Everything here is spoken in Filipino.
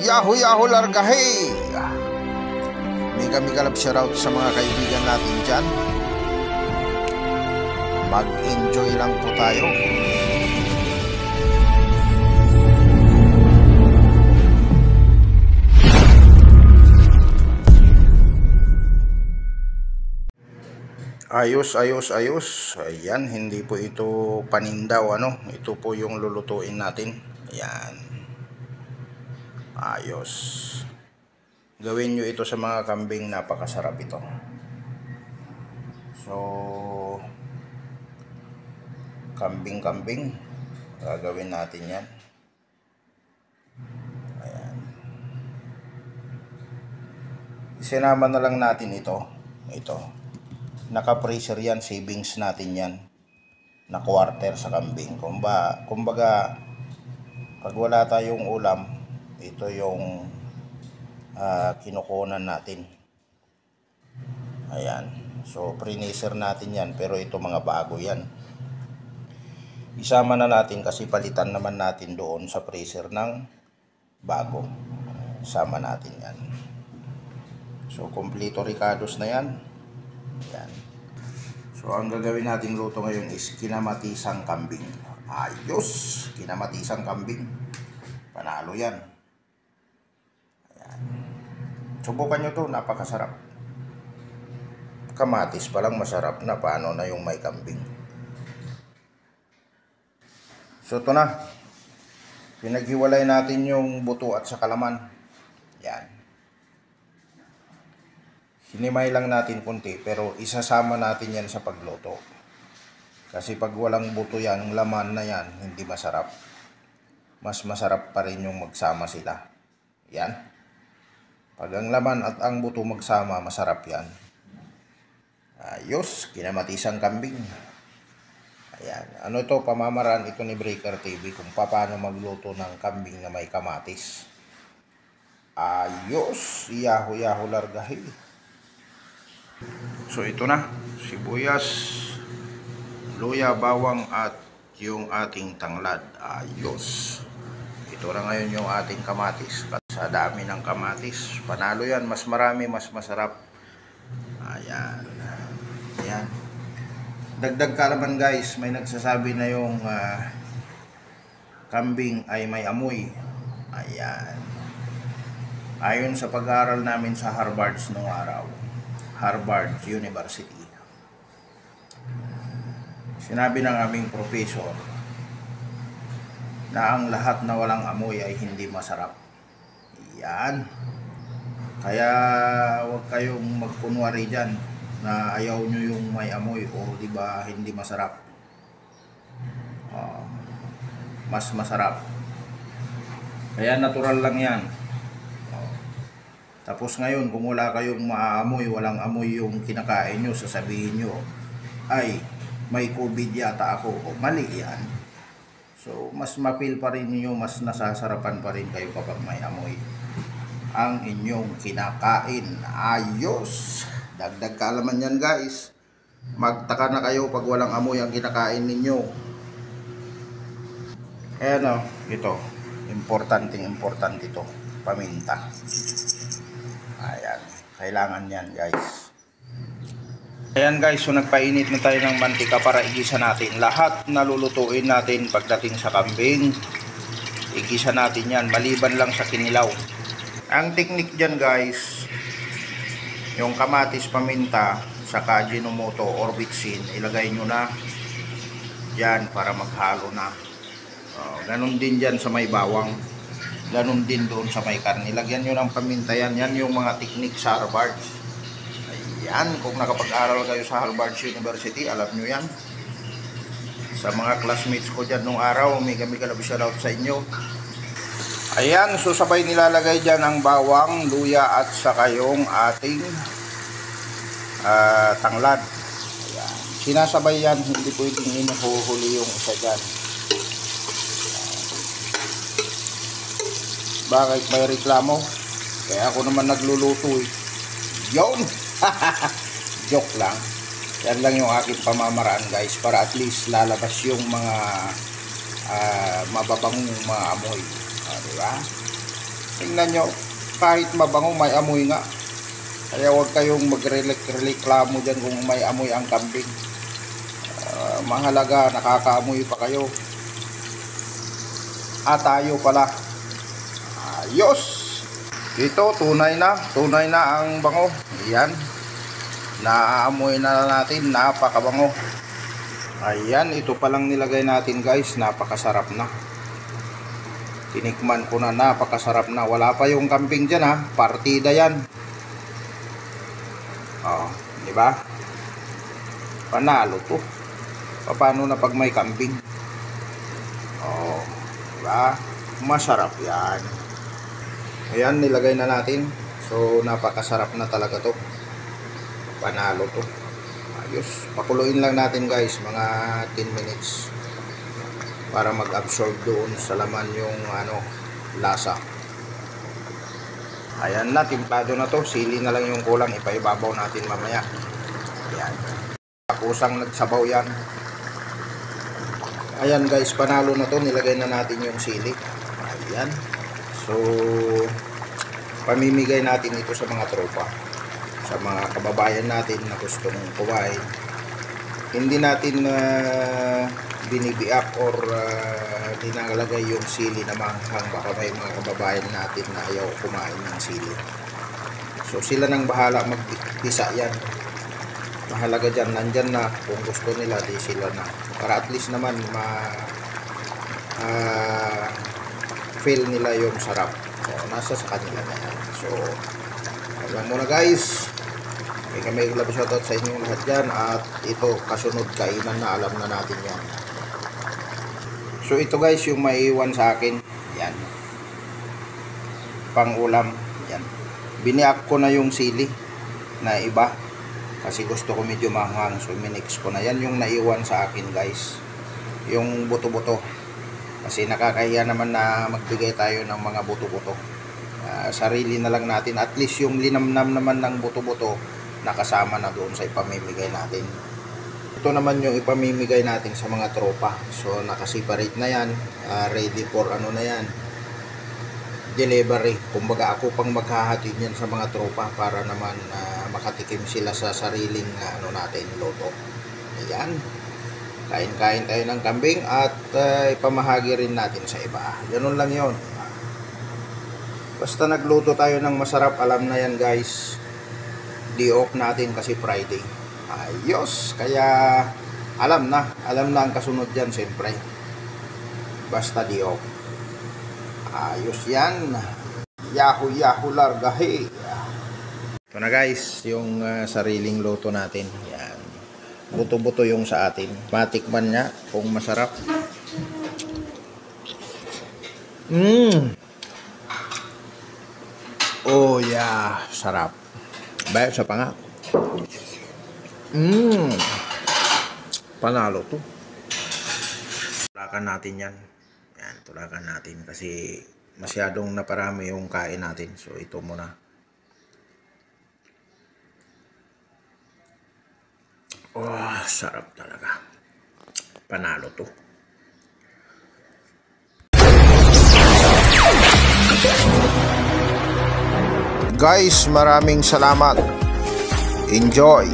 Yahoo Yahoo Largahe! Mega love shoutout sa mga kaibigan natin dyan. Mag-enjoy lang po tayo. Ayos. Ayan, hindi po ito panindaw, ito po yung lulutuin natin. Ayan. Ayos. Gawin nyo ito sa mga kambing, napakasarap ito. So, kambing, gagawin natin yan. Ayan. Isinama na lang natin ito. Naka-freezer yan, savings natin yan. Na quarter sa kambing. Kumbaga, pag wala tayong ulam, ito yung kinukunan natin. Ayan. So, freezer natin yan. Pero ito mga bago yan. Isama na natin kasi palitan naman natin doon sa freezer ng bago. Isama natin yan. So, kompleto ricados na yan. Ayan. So, ang gagawin natin luto ngayon is kinamatisang kambing. Ayos! Kinamatisang kambing. Panalo yan. Ayan. Subukan nyo to, napakasarap. Kamatis pa lang masarap na, paano na yung may kambing. So, ito na. Pinaghiwalay natin yung buto at sa kalaman. Yan. Hinimay lang natin kunti, pero isasama natin yan sa pagluto. Kasi pag walang buto yan, laman na yan, hindi masarap. Mas masarap pa rin yung magsama sila. Yan. Pag ang laman at ang buto magsama, masarap yan. Ayos, kinamatisang kambing. Ayan. Ano ito, pamamaraan ito ni Breaker TV kung paano magluto ng kambing na may kamatis. Ayos, Yahoo Yahoo Largahe. So ito na, sibuyas, luya, bawang at yung ating tanglad. Ayos. Ito na ngayon yung ating kamatis. Sa dami ng kamatis, panalo yan. Mas marami, mas masarap. Ayan. Ayan. Dagdag kaalaman guys, may nagsasabi na yung kambing ay may amoy. Ayan. Ayon sa pag-aaral namin sa Harvard noong araw, Harvard University, sinabi ng aming professor na ang lahat na walang amoy ay hindi masarap. Yan. Kaya huwag kayong magkunwari dyan na ayaw nyo yung may amoy o diba hindi masarap. Mas masarap. Kaya natural lang yan. Tapos ngayon, kung wala kayong maamoy, walang amoy yung kinakain nyo, sasabihin nyo, ay, may COVID yata ako. O, mali yan. So, mas mapil pa rin nyo, mas nasasarapan pa rin kayo kapag may amoy ang inyong kinakain. Ayos! Dagdag kaalaman yan guys. Magtaka na kayo pag walang amoy ang kinakain ninyo. Ayan o, ito. Importante ito. Paminta. Ayan, kailangan yan guys. Ayan guys, so nagpainit na tayo ng mantika para igisa natin. Lahat na lulutuin natin pagdating sa kambing, igisa natin yan, maliban lang sa kinilaw. Ang teknik dyan guys, yung kamatis, paminta, saka Ajinomoto or bitsin, ilagay nyo na dyan para maghalo na. Ganon din dyan sa may bawang. Ganon din doon sa may karne. Lagyan nyo ng paminta yan. Yan yung mga teknik sa Harvard. Ayan. Kung nakapag-aral kayo sa Harvard University, alam nyo yan. Sa mga classmates ko dyan nung araw, mega love shoutout sa inyo. Ayan. So sabay nilalagay dyan ang bawang, luya at saka yung ating tanglad. Ayan. Sinasabay yan. Hindi pwedeng inuhuli yung isa dyan. Bakit may reklamo? Kaya ako naman nagluluto eh. Yun! Joke lang. Yan lang yung aking pamamaraan guys, para at least lalabas yung mga mababangong maamoy. Diba? Tingnan nyo, kahit mabango may amoy nga. Kaya huwag kayong magreklamo dyan kung may amoy ang kambing. Mahalaga, nakakaamoy pa kayo. Tayo pala. Ayos! Ito, tunay na ang bango. Ayan. Naaamoy na natin, napakabango. Ayan, ito palang nilagay natin guys, napakasarap na. Tinikman ko na, napakasarap na. Wala pa yung kambing dyan ha, partida yan. Di ba? Panalo to. Paano na pag may kambing? Diba? Masarap yan. Ayan, nilagay na natin. So, napakasarap na talaga to. Panalo to. Ayos. Pakuluin lang natin guys, mga 10 minutes. Para mag-absorb doon sa laman yung lasa. Ayan na, timplado na to. Sili na lang yung kulang. Ipaibabaw natin mamaya. Ayan. Kusang nagsabaw yan. Ayan guys, panalo na to. Nilagay na natin yung sili. Ayan. So, pamimigay natin ito sa mga tropa. Sa mga kababayan natin na gustong kumain. Hindi natin binibiak or dinalagay yung sili na manghang. Baka may mga kababayan natin na ayaw kumain ng sili. So, sila nang bahala magpisa yan. Mahalaga dyan, nandyan na. Kung gusto nila, di sila na. Para at least naman feel nila yung sarap. So, nasa sa kanila na yan. So, alam mo na guys. May love shoutout sa inyong lahat dyan. At ito, kasunod kainan na, alam na natin yan. So, ito guys, yung maiiwan sa akin. Yan. Pang ulam. Yan. Biniak ko na yung sili na iba. Kasi gusto ko medyo mahanghang. So, minix ko na. Yan yung naiwan sa akin guys. Yung buto-buto. Kasi nakakahiya naman na magbigay tayo ng mga buto-buto. Sarili na lang natin. At least yung linamnam naman ng buto-buto nakasama na doon sa ipamimigay natin. Ito naman yung ipamimigay natin sa mga tropa. So, nakaseparate na yan. Ready for na yan. Delivery. Kumbaga ako pang maghahatid yan sa mga tropa para naman makatikim sila sa sariling natin, loto. Ayan. Kain-kain tayo ng kambing at ipamahagi rin natin sa iba. Ganun lang yon. Basta nagluto tayo ng masarap, alam na yan guys. Di-off natin kasi Friday. Ayos. Kaya alam na ang kasunod dyan siyempre. Basta di-off. Ayos yan. Yahoo largahe. Ito na guys, yung sariling luto natin. Yan. Buto-buto yung sa atin. Matikman niya kung masarap. Oh yeah, sarap. Bayo sa panga. Panalo to. Tulakan natin yan. Yan, tulakan natin kasi masyadong naparami yung kain natin. So ito muna. Oh, sarap talaga. Panalo to. Guys, maraming salamat. Enjoy.